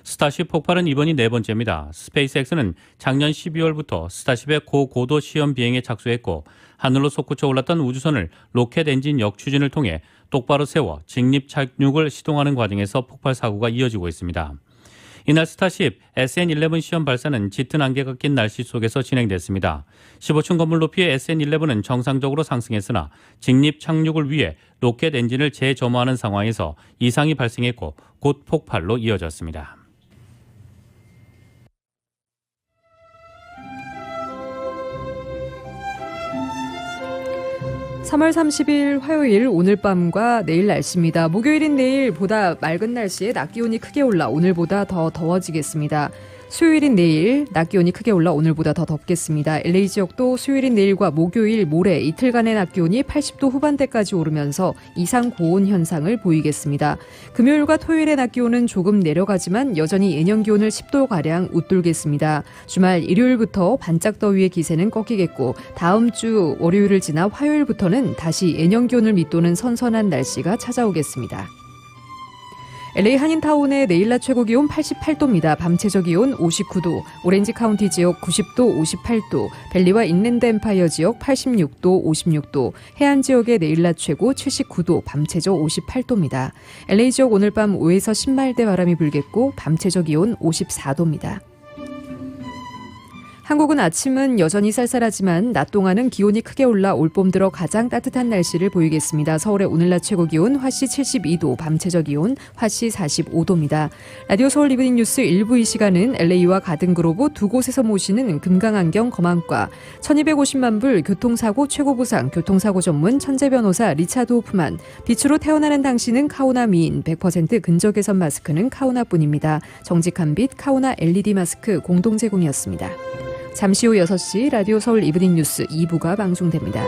스타쉽 폭발은 이번이 네 번째입니다. 스페이스X는 작년 12월부터 스타쉽의 고고도 시험 비행에 착수했고 하늘로 솟구쳐 올랐던 우주선을 로켓 엔진 역추진을 통해 똑바로 세워 직립 착륙을 시동하는 과정에서 폭발 사고가 이어지고 있습니다. 이날 스타쉽 SN-11 시험 발사는 짙은 안개가 낀 날씨 속에서 진행됐습니다. 15층 건물 높이의 SN-11은 정상적으로 상승했으나 직립 착륙을 위해 로켓 엔진을 재점화하는 상황에서 이상이 발생했고 곧 폭발로 이어졌습니다. (3월 30일) 화요일 오늘 밤과 내일 날씨입니다. 목요일인 내일 보다 맑은 날씨에 낮 기온이 크게 올라 오늘보다 더 더워지겠습니다. 수요일인 내일 낮 기온이 크게 올라 오늘보다 더 덥겠습니다. LA 지역도 수요일인 내일과 목요일, 모레 이틀간의 낮 기온이 80도 후반대까지 오르면서 이상 고온 현상을 보이겠습니다. 금요일과 토요일의 낮 기온은 조금 내려가지만 여전히 예년 기온을 10도가량 웃돌겠습니다. 주말 일요일부터 반짝 더위의 기세는 꺾이겠고 다음 주 월요일을 지나 화요일부터는 다시 예년 기온을 밑도는 선선한 날씨가 찾아오겠습니다. LA 한인타운의 내일 낮 최고 기온 88도입니다. 밤 최저 기온 59도, 오렌지 카운티 지역 90도, 58도, 벨리와 인랜드 엠파이어 지역 86도, 56도, 해안 지역의 내일 낮 최고 79도, 밤 최저 58도입니다. LA 지역 오늘 밤 5에서 10마일대 바람이 불겠고 밤 최저 기온 54도입니다. 한국은 아침은 여전히 쌀쌀하지만 낮 동안은 기온이 크게 올라 올봄 들어 가장 따뜻한 날씨를 보이겠습니다. 서울의 오늘 낮 최고 기온 화씨 72도, 밤 최저 기온 화씨 45도입니다. 라디오 서울 이브닝 뉴스 1부 이 시간은 LA와 가든그로브 두 곳에서 모시는 금강안경 검안과 1250만 불 교통사고 최고보상 교통사고 전문 천재 변호사 리차드 호프만, 빛으로 태어나는 당신은 카오나 미인 100% 근저 개선 마스크는 카오나뿐입니다. 정직한 빛 카오나 LED 마스크 공동 제공이었습니다. 잠시 후 6시 라디오 서울 이브닝 뉴스 2부가 방송됩니다.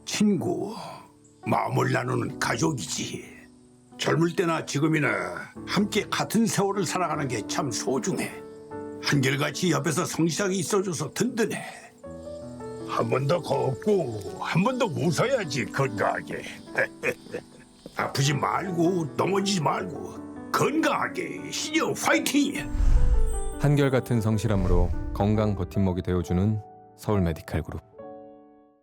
친구, 마음을 나누는 가족이지. 젊을 때나 지금이나 함께 같은 세월을 살아가는 게 참 소중해. 한결같이 옆에서 성실하게 있어줘서 든든해. 한 번 더 걷고 한 번 더 웃어야지 건강하게. 아프지 말고 넘어지지 말고 건강하게 신영 화이팅! 한결같은 성실함으로 건강 버팀목이 되어주는 서울 메디칼 그룹.